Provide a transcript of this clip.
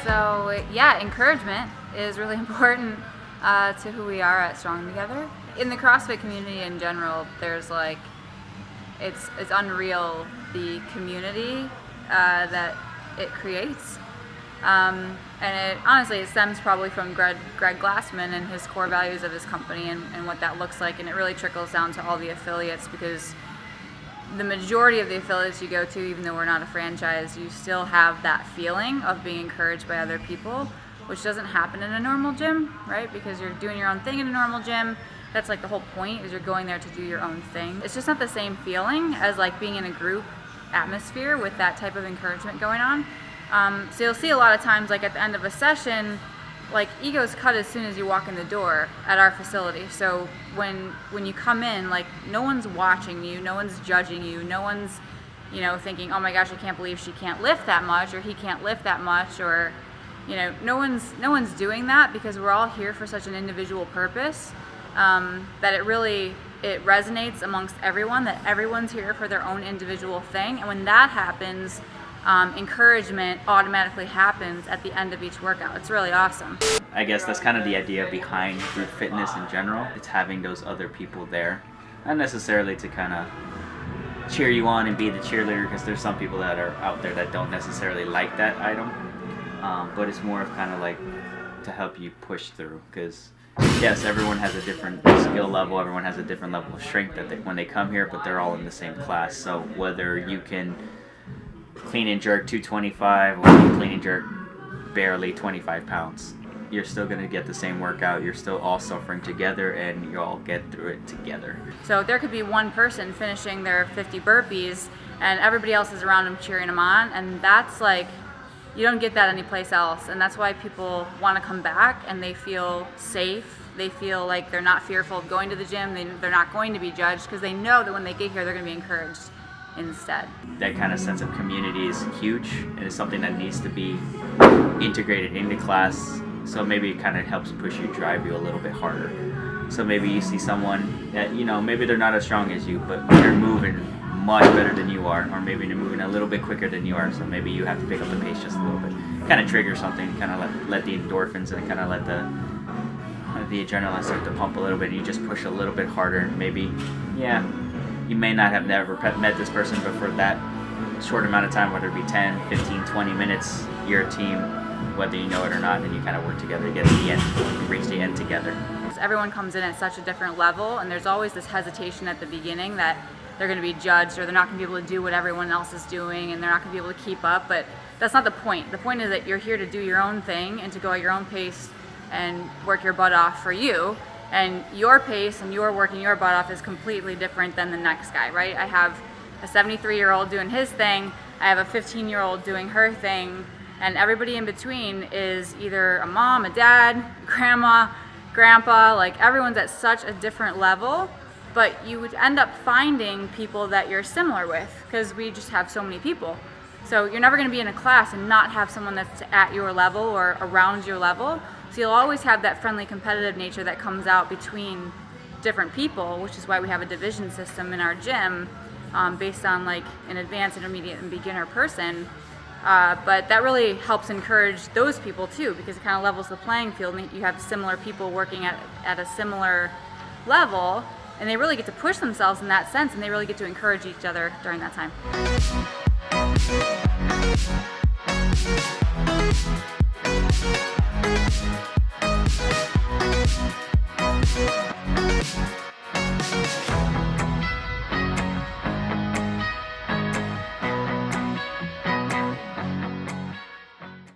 So yeah, encouragement is really important to who we are at Strong Together. In the CrossFit community in general, there's like, it's unreal the community that it creates. And it honestly, it stems probably from Greg Glassman and his core values of his company and what that looks like, and it really trickles down to all the affiliates, because the majority of the affiliates you go to, even though we're not a franchise, you still have that feeling of being encouraged by other people, which doesn't happen in a normal gym, right? Because you're doing your own thing in a normal gym. That's like the whole point, is you're going there to do your own thing. It's just not the same feeling as like being in a group atmosphere with that type of encouragement going on. So you'll see a lot of times, like at the end of a session, like egos cut as soon as you walk in the door at our facility. So when you come in, like no one's watching you, no one's judging you, no one's, you know, thinking, oh my gosh, I can't believe she can't lift that much, or he can't lift that much, or, you know, no one's doing that, because we're all here for such an individual purpose that it resonates amongst everyone, that everyone's here for their own individual thing. And when that happens, encouragement automatically happens at the end of each workout. It's really awesome. I guess that's kind of the idea behind group fitness in general. It's having those other people there, not necessarily to kind of cheer you on and be the cheerleader, because there's some people that are out there that don't necessarily like that item, but it's more of kind of like to help you push through, because yes, everyone has a different skill level, everyone has a different level of strength when they come here, but they're all in the same class. So whether you can clean and jerk 225 or you clean and jerk barely 25 pounds, you're still going to get the same workout. You're still all suffering together, and you all get through it together. So there could be one person finishing their 50 burpees and everybody else is around them cheering them on, and that's like, you don't get that anyplace else. And that's why people want to come back, and they feel safe. They feel like they're not fearful of going to the gym. They're not going to be judged, because they know that when they get here, they're going to be encouraged instead. That kind of sense of community is huge, and it's something that needs to be integrated into class. So maybe it kind of helps push you, drive you a little bit harder. So maybe you see someone that, you know, maybe they're not as strong as you, but they're moving much better than you are, or maybe they're moving a little bit quicker than you are. So maybe you have to pick up the pace just a little bit. Kind of trigger something, kind of let the endorphins and kind of let the adrenaline start to pump a little bit, and you just push a little bit harder. And maybe, yeah, you may not have never met this person, but for that short amount of time, whether it be 10, 15, 20 minutes, you're a team, whether you know it or not, and you kind of work together to get to the end, you reach the end together. Everyone comes in at such a different level, and there's always this hesitation at the beginning that they're going to be judged, or they're not going to be able to do what everyone else is doing, and they're not going to be able to keep up. But that's not the point. The point is that you're here to do your own thing and to go at your own pace and work your butt off for you. And your pace and your working your butt off is completely different than the next guy, right? I have a 73-year-old doing his thing, I have a 15-year-old doing her thing, and everybody in between is either a mom, a dad, grandma, grandpa. Like, everyone's at such a different level, but you would end up finding people that you're similar with, because we just have so many people. So you're never going to be in a class and not have someone that's at your level or around your level. So you'll always have that friendly competitive nature that comes out between different people, which is why we have a division system in our gym based on like an advanced, intermediate, and beginner person. But that really helps encourage those people too, because it kind of levels the playing field, and you have similar people working at a similar level, and they really get to push themselves in that sense, and they really get to encourage each other during that time.